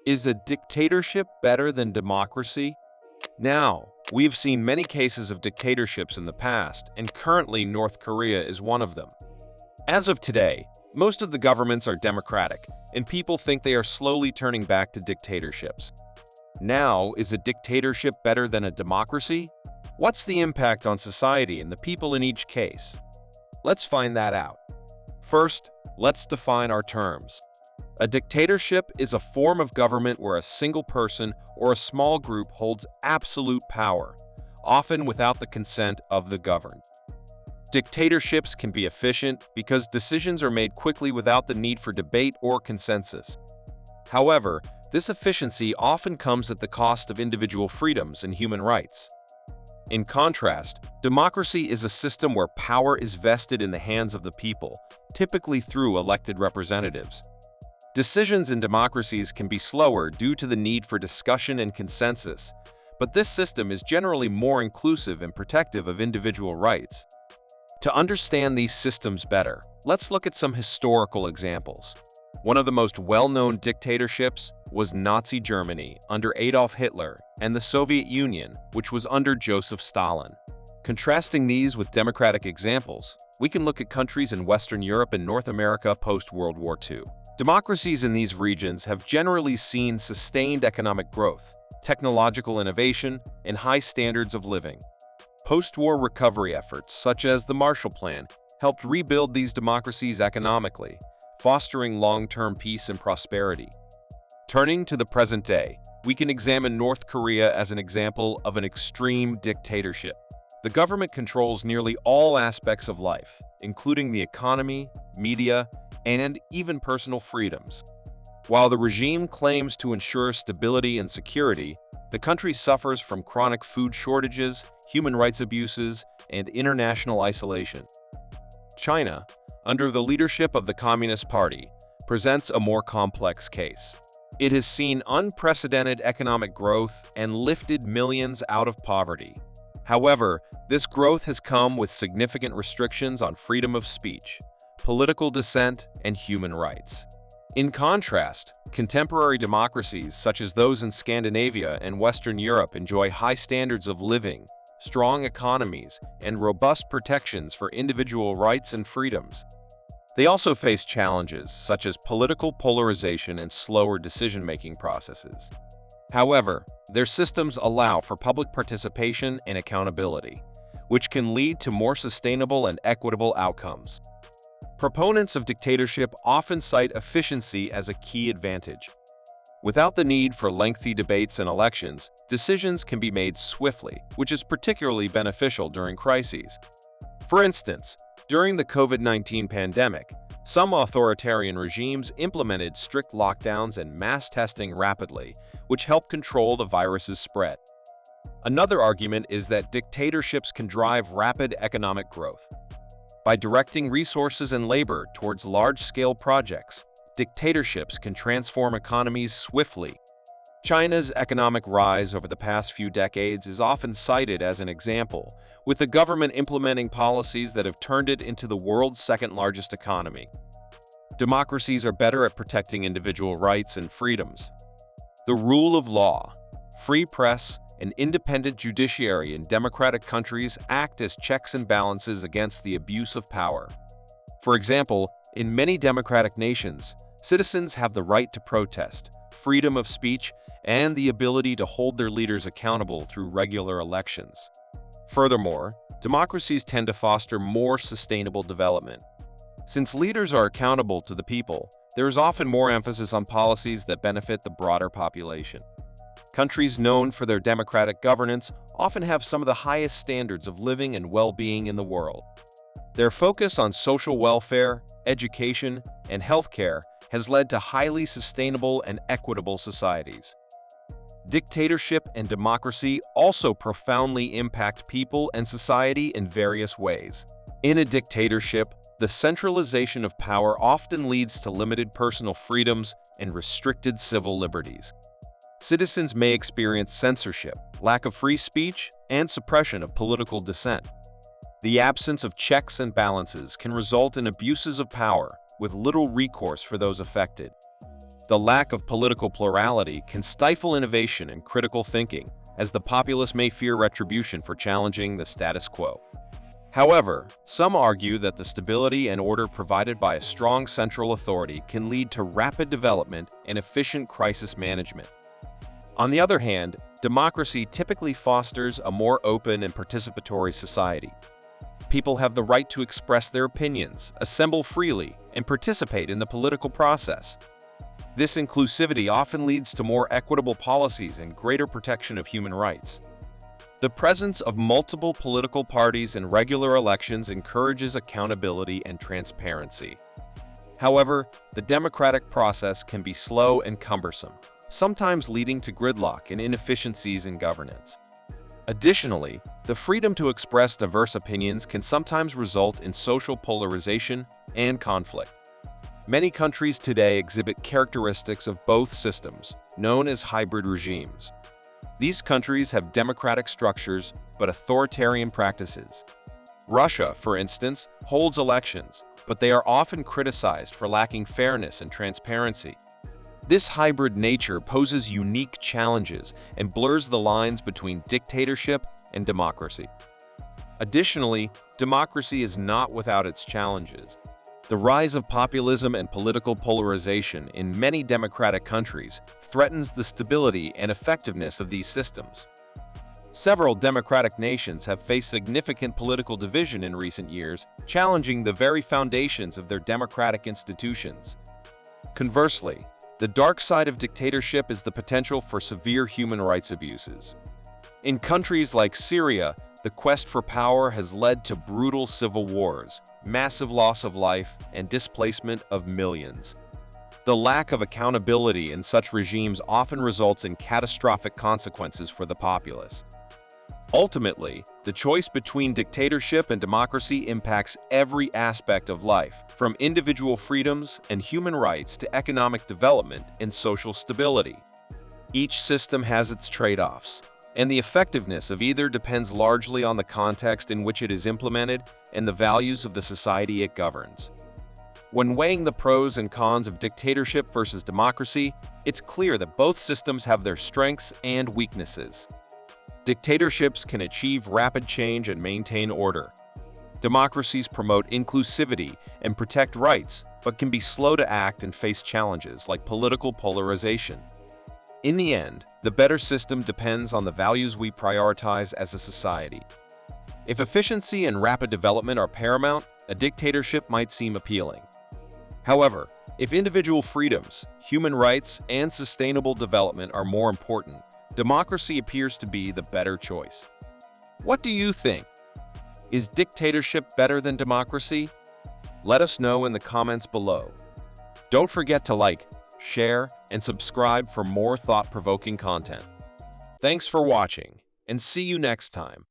Is a dictatorship better than democracy? Now, we've seen many cases of dictatorships in the past, and currently North Korea is one of them. As of today, most of the governments are democratic, and people think they are slowly turning back to dictatorships. Now, is a dictatorship better than a democracy? What's the impact on society and the people in each case? Let's find that out. First, let's define our terms. A dictatorship is a form of government where a single person or a small group holds absolute power, often without the consent of the governed. Dictatorships can be efficient because decisions are made quickly without the need for debate or consensus. However, this efficiency often comes at the cost of individual freedoms and human rights. In contrast, democracy is a system where power is vested in the hands of the people, typically through elected representatives. Decisions in democracies can be slower due to the need for discussion and consensus, but this system is generally more inclusive and protective of individual rights. To understand these systems better, let's look at some historical examples. One of the most well-known dictatorships was Nazi Germany under Adolf Hitler and the Soviet Union, which was under Joseph Stalin. Contrasting these with democratic examples, we can look at countries in Western Europe and North America post-World War II. Democracies in these regions have generally seen sustained economic growth, technological innovation, and high standards of living. Post-war recovery efforts, such as the Marshall Plan, helped rebuild these democracies economically, fostering long-term peace and prosperity. Turning to the present day, we can examine North Korea as an example of an extreme dictatorship. The government controls nearly all aspects of life, including the economy, media, and even personal freedoms. While the regime claims to ensure stability and security, the country suffers from chronic food shortages, human rights abuses, and international isolation. China, under the leadership of the Communist Party, presents a more complex case. It has seen unprecedented economic growth and lifted millions out of poverty. However, this growth has come with significant restrictions on freedom of speech, political dissent, and human rights. In contrast, contemporary democracies such as those in Scandinavia and Western Europe enjoy high standards of living, strong economies, and robust protections for individual rights and freedoms. They also face challenges such as political polarization and slower decision-making processes. However, their systems allow for public participation and accountability, which can lead to more sustainable and equitable outcomes. Proponents of dictatorship often cite efficiency as a key advantage. Without the need for lengthy debates and elections, decisions can be made swiftly, which is particularly beneficial during crises. For instance, during the COVID-19 pandemic, some authoritarian regimes implemented strict lockdowns and mass testing rapidly, which helped control the virus's spread. Another argument is that dictatorships can drive rapid economic growth. By directing resources and labor towards large-scale projects, dictatorships can transform economies swiftly. China's economic rise over the past few decades is often cited as an example, with the government implementing policies that have turned it into the world's second-largest economy. Democracies are better at protecting individual rights and freedoms. The rule of law, free press, and independent judiciary in democratic countries act as checks and balances against the abuse of power. For example, in many democratic nations, citizens have the right to protest, freedom of speech, and the ability to hold their leaders accountable through regular elections. Furthermore, democracies tend to foster more sustainable development. Since leaders are accountable to the people, there is often more emphasis on policies that benefit the broader population. Countries known for their democratic governance often have some of the highest standards of living and well-being in the world. Their focus on social welfare, education, and healthcare has led to highly sustainable and equitable societies. Dictatorship and democracy also profoundly impact people and society in various ways. In a dictatorship, the centralization of power often leads to limited personal freedoms and restricted civil liberties. Citizens may experience censorship, lack of free speech, and suppression of political dissent. The absence of checks and balances can result in abuses of power, with little recourse for those affected. The lack of political plurality can stifle innovation and critical thinking, as the populace may fear retribution for challenging the status quo. However, some argue that the stability and order provided by a strong central authority can lead to rapid development and efficient crisis management. On the other hand, democracy typically fosters a more open and participatory society. People have the right to express their opinions, assemble freely, and participate in the political process. This inclusivity often leads to more equitable policies and greater protection of human rights. The presence of multiple political parties in regular elections encourages accountability and transparency. However, the democratic process can be slow and cumbersome, sometimes leading to gridlock and inefficiencies in governance. Additionally, the freedom to express diverse opinions can sometimes result in social polarization and conflict. Many countries today exhibit characteristics of both systems, known as hybrid regimes. These countries have democratic structures but authoritarian practices. Russia, for instance, holds elections, but they are often criticized for lacking fairness and transparency. This hybrid nature poses unique challenges and blurs the lines between dictatorship and democracy. Additionally, democracy is not without its challenges. The rise of populism and political polarization in many democratic countries threatens the stability and effectiveness of these systems. Several democratic nations have faced significant political division in recent years, challenging the very foundations of their democratic institutions. Conversely, the dark side of dictatorship is the potential for severe human rights abuses. In countries like Syria, the quest for power has led to brutal civil wars, massive loss of life, and displacement of millions. The lack of accountability in such regimes often results in catastrophic consequences for the populace. Ultimately, the choice between dictatorship and democracy impacts every aspect of life, from individual freedoms and human rights to economic development and social stability. Each system has its trade-offs, and the effectiveness of either depends largely on the context in which it is implemented and the values of the society it governs. When weighing the pros and cons of dictatorship versus democracy, it's clear that both systems have their strengths and weaknesses. Dictatorships can achieve rapid change and maintain order. Democracies promote inclusivity and protect rights, but can be slow to act and face challenges like political polarization. In the end, the better system depends on the values we prioritize as a society. If efficiency and rapid development are paramount, a dictatorship might seem appealing. However, if individual freedoms, human rights, and sustainable development are more important, democracy appears to be the better choice. What do you think? Is dictatorship better than democracy? Let us know in the comments below. Don't forget to like, share, and subscribe for more thought-provoking content. Thanks for watching, and see you next time.